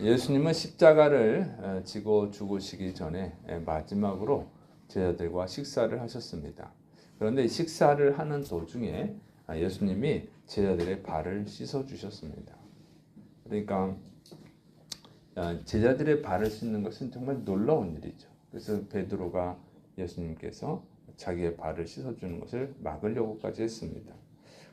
예수님은 십자가를 지고 죽으시기 전에 마지막으로 제자들과 식사를 하셨습니다. 그런데 식사를 하는 도중에 예수님이 제자들의 발을 씻어 주셨습니다. 그러니까 제자들의 발을 씻는 것은 정말 놀라운 일이죠. 그래서 베드로가 예수님께서 자기의 발을 씻어주는 것을 막으려고까지 했습니다.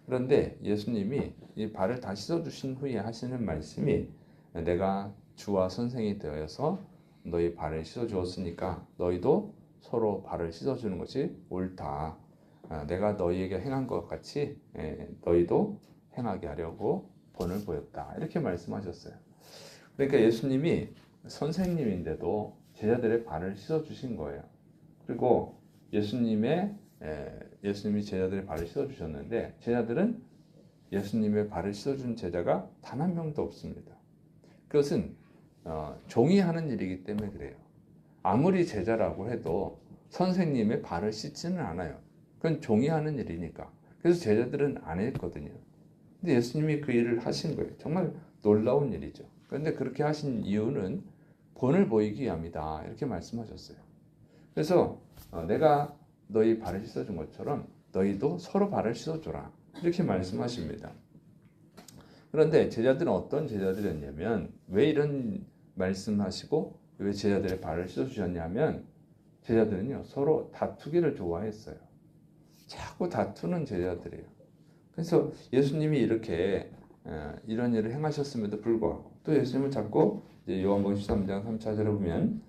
그런데 예수님이 이 발을 다 씻어주신 후에 하시는 말씀이 내가 주와 선생이 되어서 너희 발을 씻어주었으니까 너희도 서로 발을 씻어주는 것이 옳다. 내가 너희에게 행한 것 같이 너희도 행하게 하려고 본을 보였다. 이렇게 말씀하셨어요. 그러니까 예수님이 선생님인데도 제자들의 발을 씻어주신 거예요. 그리고 예수님이 제자들의 발을 씻어주셨는데 제자들은 예수님의 발을 씻어준 제자가 단 한 명도 없습니다. 그것은 종이 하는 일이기 때문에 그래요. 아무리 제자라고 해도 선생님의 발을 씻지는 않아요. 그건 종이 하는 일이니까. 그래서 제자들은 안 했거든요. 근데 예수님이 그 일을 하신 거예요. 정말 놀라운 일이죠. 그런데 그렇게 하신 이유는 본을 보이기 위함이다. 이렇게 말씀하셨어요. 그래서 내가 너희 발을 씻어준 것처럼 너희도 서로 발을 씻어줘라. 이렇게 말씀하십니다. 그런데 제자들은 어떤 제자들이었냐면 왜 이런 말씀하시고 왜 제자들의 발을 씻어주셨냐면 제자들은요 서로 다투기를 좋아했어요. 자꾸 다투는 제자들이에요. 그래서 예수님이 이렇게 이런 일을 행하셨음에도 불구하고 또 예수님은 자꾸 요한복음 13장 3절에 보면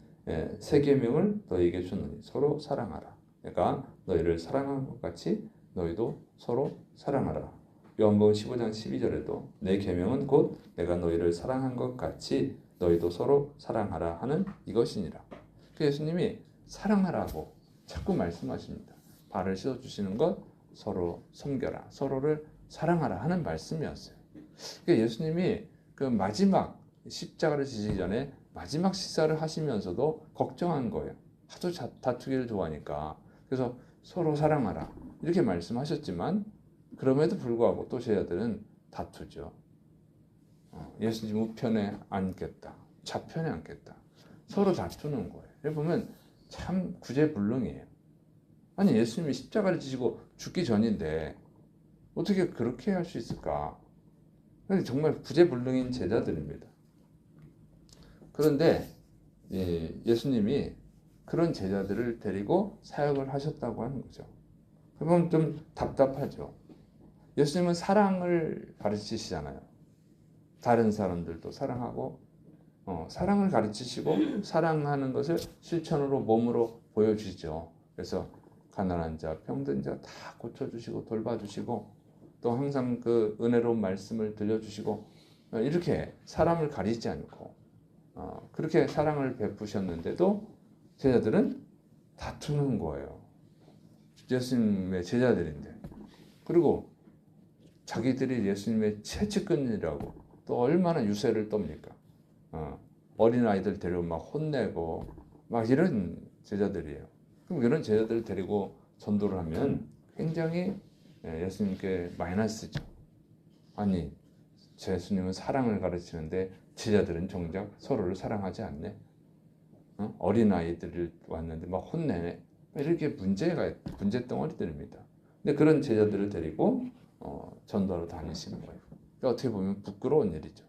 새 계명을 너희에게 주노니 서로 사랑하라. 그러니까 너희를 사랑한 것 같이 너희도 서로 사랑하라. 요한복음 15장 12절에도 내 계명은 곧 내가 너희를 사랑한 것 같이 너희도 서로 사랑하라 하는 이것이니라. 예수님이 사랑하라고 자꾸 말씀하십니다. 발을 씻어주시는 것 서로 섬겨라. 서로를 사랑하라 하는 말씀이었어요. 예수님이 그 마지막 십자가를 지시기 전에 마지막 식사를 하시면서도 걱정한 거예요. 하도 다투기를 좋아하니까. 그래서 서로 사랑하라. 이렇게 말씀하셨지만 그럼에도 불구하고 또 제자들은 다투죠. 예수님 우편에 앉겠다. 좌편에 앉겠다. 서로 다투는 거예요. 여기 보면 참 구제불능이에요. 아니 예수님이 십자가를 지시고 죽기 전인데 어떻게 그렇게 할 수 있을까? 정말 구제불능인 제자들입니다. 그런데 예수님이 그런 제자들을 데리고 사역을 하셨다고 하는 거죠. 그러면 좀 답답하죠. 예수님은 사랑을 가르치시잖아요. 다른 사람들도 사랑하고 사랑을 가르치시고 사랑하는 것을 실천으로 몸으로 보여주시죠. 그래서 가난한 자, 병든 자 다 고쳐주시고 돌봐주시고 또 항상 그 은혜로운 말씀을 들려주시고 이렇게 사람을 가리지 않고 그렇게 사랑을 베푸셨는데도 제자들은 다투는 거예요. 예수님의 제자들인데. 그리고 자기들이 예수님의 최측근이라고 또 얼마나 유세를 떱니까? 어린아이들 데리고 막 혼내고 막 이런 제자들이에요. 그럼 이런 제자들을 데리고 전도를 하면 굉장히 예수님께 마이너스죠. 아니 예수님은 사랑을 가르치는데 제자들은 정작 서로를 사랑하지 않네. 어린아이들을 왔는데 막 혼내네. 이렇게 문제덩어리들입니다. 근데 그런 제자들을 데리고 전도하러 다니시는 거예요. 그러니까 어떻게 보면 부끄러운 일이죠.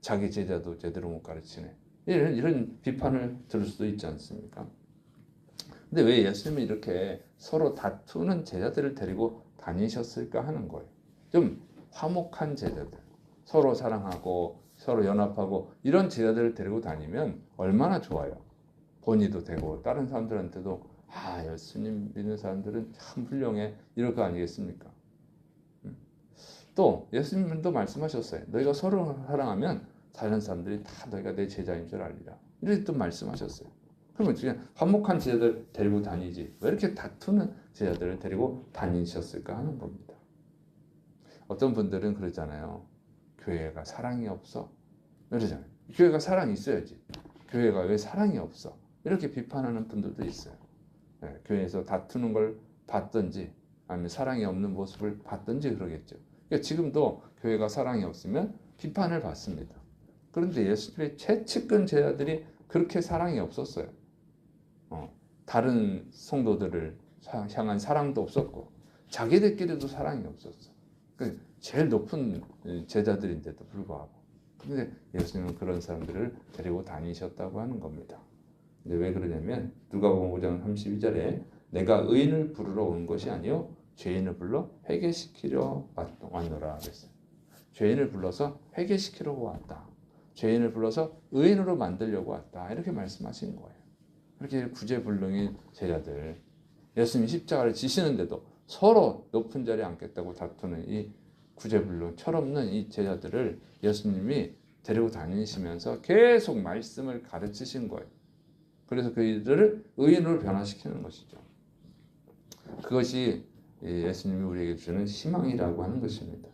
자기 제자도 제대로 못 가르치네. 이런 비판을 들을 수도 있지 않습니까? 근데 왜 예수님이 이렇게 서로 다투는 제자들을 데리고 다니셨을까 하는 거예요. 좀 화목한 제자들, 서로 사랑하고 서로 연합하고 이런 제자들을 데리고 다니면 얼마나 좋아요. 본의도 되고 다른 사람들한테도 예수님 믿는 사람들은 참 훌륭해 이럴 거 아니겠습니까? 또 예수님도 말씀하셨어요. 너희가 서로 사랑하면 다른 사람들이 다 너희가 내 제자인 줄 알리라. 이렇게 또 말씀하셨어요. 그러면 그냥 화목한 제자들 데리고 다니지 왜 이렇게 다투는 제자들을 데리고 다니셨을까 하는 겁니다. 어떤 분들은 그러잖아요. 교회가 사랑이 없어? 이러잖아요. 교회가 사랑이 있어야지. 교회가 왜 사랑이 없어? 이렇게 비판하는 분들도 있어요. 교회에서 다투는 걸 봤든지 아니면 사랑이 없는 모습을 봤든지 그러겠죠. 그러니까 지금도 교회가 사랑이 없으면 비판을 받습니다. 그런데 예수님의 최측근 제자들이 그렇게 사랑이 없었어요. 다른 성도들을 향한 사랑도 없었고 자기들끼리도 사랑이 없었어. 그 제일 높은 제자들인데도 불구하고. 근데 예수님은 그런 사람들을 데리고 다니셨다고 하는 겁니다. 근데 왜 그러냐면 누가복음 5장 32절에 내가 의인을 부르러 온 것이 아니요 죄인을 불러 회개시키려 왔노라 그랬어요. 죄인을 불러서 회개시키려고 왔다. 죄인을 불러서 의인으로 만들려고 왔다. 이렇게 말씀하시는 거예요. 그렇게 구제불능인 제자들, 예수님이 십자가를 지시는데도 서로 높은 자리에 앉겠다고 다투는 이 구제불능, 철없는 이 제자들을 예수님이 데리고 다니시면서 계속 말씀을 가르치신 거예요. 그래서 그들을 의인으로 변화시키는 것이죠. 그것이 예수님이 우리에게 주는 희망이라고 하는 것입니다.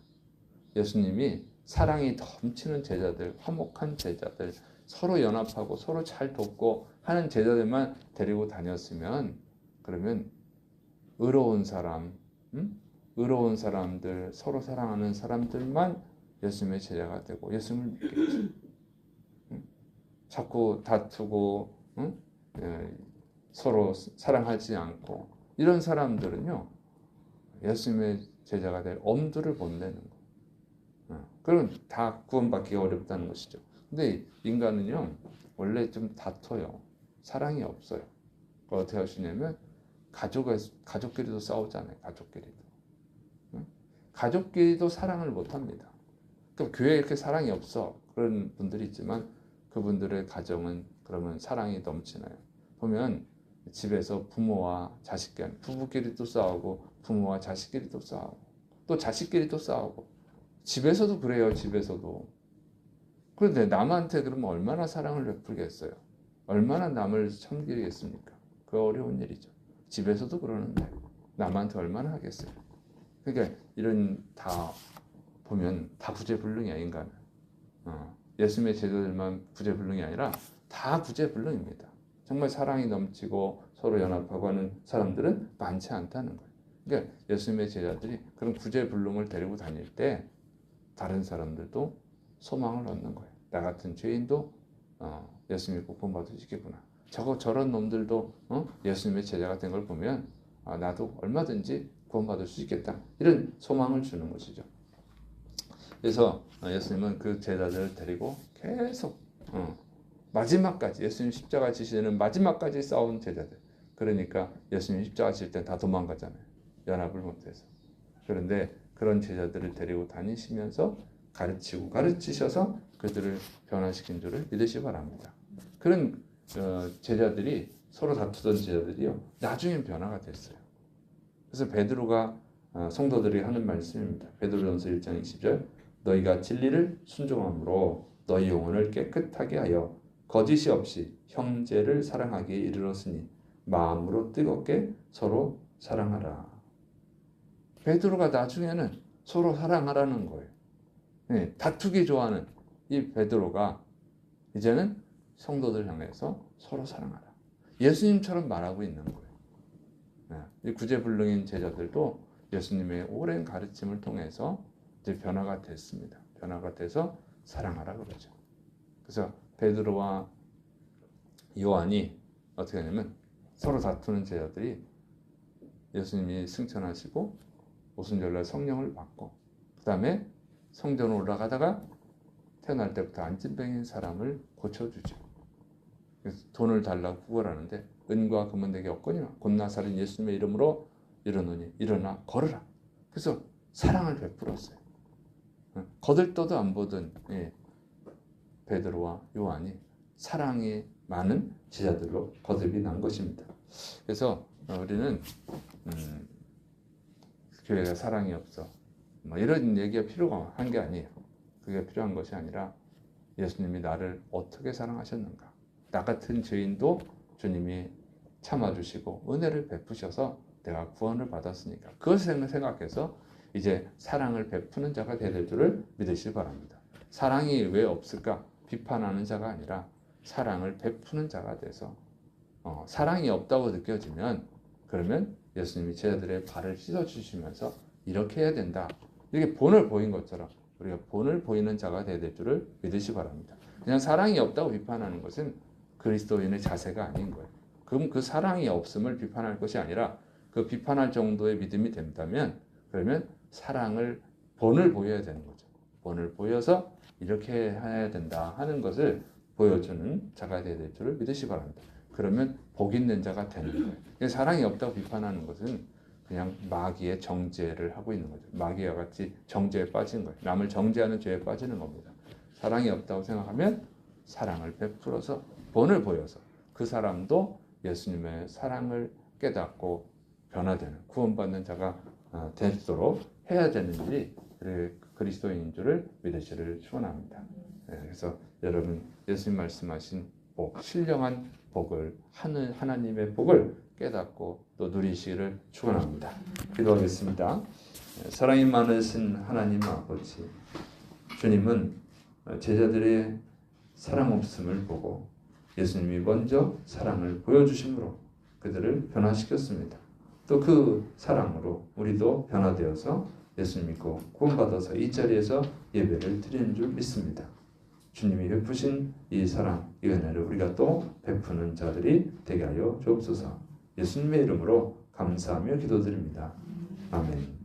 예수님이 사랑이 넘치는 제자들, 화목한 제자들, 서로 연합하고 서로 잘 돕고 하는 제자들만 데리고 다녔으면 그러면 의로운 사람, 의로운 사람들, 서로 사랑하는 사람들만 예수님의 제자가 되고 예수님을 믿겠죠. 자꾸 다투고 서로 사랑하지 않고 이런 사람들은요 예수님의 제자가 될 엄두를 못 내는 거예요. 그럼 다 구원받기가 어렵다는 것이죠. 근데 인간은요 원래 좀 다퉈요. 사랑이 없어요. 어떻게 하시냐면 가족끼리도 싸우잖아요. 가족끼리도 사랑을 못합니다. 그러니까 교회에 이렇게 사랑이 없어 그런 분들이 있지만 그분들의 가정은 그러면 사랑이 넘치나요? 보면 집에서 부모와 자식끼리, 부부끼리도 싸우고 부모와 자식끼리도 싸우고 또 자식끼리도 싸우고 집에서도 그래요. 집에서도. 그런데 남한테 그러면 얼마나 사랑을 베풀겠어요? 얼마나 남을 섬기겠습니까? 그 어려운 일이죠. 집에서도 그러는데 남한테 얼마나 하겠어요? 그러니까 이런 다 보면 다 구제불능이야 인간은. 예수님의 제자들만 구제불능이 아니라 다 구제불능입니다. 정말 사랑이 넘치고 서로 연합하고 하는 사람들은 많지 않다는 거예요. 그러니까 예수님의 제자들이 그런 구제불능을 데리고 다닐 때 다른 사람들도 소망을 얻는 거예요. 나 같은 죄인도 예수님이 꼭 구원받을 수 있겠구나. 저런 놈들도 예수님의 제자가 된 걸 보면 나도 얼마든지 구원받을 수 있겠다. 이런 소망을 주는 것이죠. 그래서 예수님은 그 제자들을 데리고 계속 마지막까지 예수님 십자가 지시는 마지막까지 싸운 제자들. 그러니까 예수님 십자가 지실 때 다 도망가잖아요. 연합을 못해서. 그런데 그런 제자들을 데리고 다니시면서 가르치고 가르치셔서 그들을 변화시킨 줄을 믿으시기 바랍니다. 그런 제자들이 서로 다투던 제자들이요. 나중엔 변화가 됐어요. 그래서 베드로가 성도들이 하는 말씀입니다. 베드로전서 1장 20절 너희가 진리를 순종함으로 너희 영혼을 깨끗하게 하여 거짓이 없이 형제를 사랑하기에 이르렀으니 마음으로 뜨겁게 서로 사랑하라. 베드로가 나중에는 서로 사랑하라는 거예요. 네, 다투기 좋아하는 이 베드로가 이제는 성도들 향해서 서로 사랑하라. 예수님처럼 말하고 있는 거예요. 이 구제불능인 제자들도 예수님의 오랜 가르침을 통해서 이제 변화가 됐습니다. 변화가 돼서 사랑하라 그러죠. 그래서 베드로와 요한이 어떻게 하냐면 서로 다투는 제자들이 예수님이 승천하시고 오순절날 성령을 받고 그 다음에 성전 올라가다가 태어날 때부터 안진병인 사람을 고쳐주죠. 그래서 돈을 달라고 구걸하는데 은과 금은 내게 없거니와 곧 나사렛 예수님의 이름으로 일어나니 일어나 걸으라. 그래서 사랑을 베풀었어요. 거들떠도 안 보던 베드로와 요한이 사랑이 많은 제자들로 거듭이 난 것입니다. 그래서 우리는 교회가 사랑이 없어 뭐 이런 얘기가 필요가 한 게 아니에요. 그게 필요한 것이 아니라 예수님이 나를 어떻게 사랑하셨는가. 나 같은 죄인도 주님이 참아주시고 은혜를 베푸셔서 내가 구원을 받았으니까 그것을 생각해서 이제 사랑을 베푸는 자가 될 줄을 믿으시기 바랍니다. 사랑이 왜 없을까? 비판하는 자가 아니라 사랑을 베푸는 자가 돼서 사랑이 없다고 느껴지면 그러면 예수님이 제자들의 발을 씻어주시면서 이렇게 해야 된다. 이렇게 본을 보인 것처럼 우리가 본을 보이는 자가 되야 될 줄을 믿으시기 바랍니다. 그냥 사랑이 없다고 비판하는 것은 그리스도인의 자세가 아닌 거예요. 그럼 그 사랑이 없음을 비판할 것이 아니라 그 비판할 정도의 믿음이 된다면 그러면 사랑을 본을 보여야 되는 거죠. 본을 보여서 이렇게 해야 된다 하는 것을 보여주는 자가 되어야 될 줄을 믿으시기 바랍니다. 그러면 복 있는 자가 되는 거예요. 사랑이 없다고 비판하는 것은 그냥 마귀의 정죄를 하고 있는 거죠. 마귀와 같이 정죄에 빠진 거예요. 남을 정죄하는 죄에 빠지는 겁니다. 사랑이 없다고 생각하면 사랑을 베풀어서 본을 보여서 그 사람도 예수님의 사랑을 깨닫고 변화되는 구원받는 자가 되도록 해야 되는 일이 그리스도인인 줄을 믿으시기를 축원합니다. 그래서 여러분 예수님 말씀하신 복, 신령한 복을 하나님의 복을 깨닫고 또 누리시기를 축원합니다. 기도하겠습니다. 사랑이 많으신 하나님 아버지, 주님은 제자들의 사랑 없음을 보고 예수님이 먼저 사랑을 보여주심으로 그들을 변화시켰습니다. 또 그 사랑으로 우리도 변화되어서 예수님 믿고 구원받아서 이 자리에서 예배를 드리는 줄 믿습니다. 주님이 베푸신 이 사랑, 이 은혜를 우리가 또 베푸는 자들이 되게 하여 주옵소서. 예수님의 이름으로 감사하며 기도드립니다. 아멘.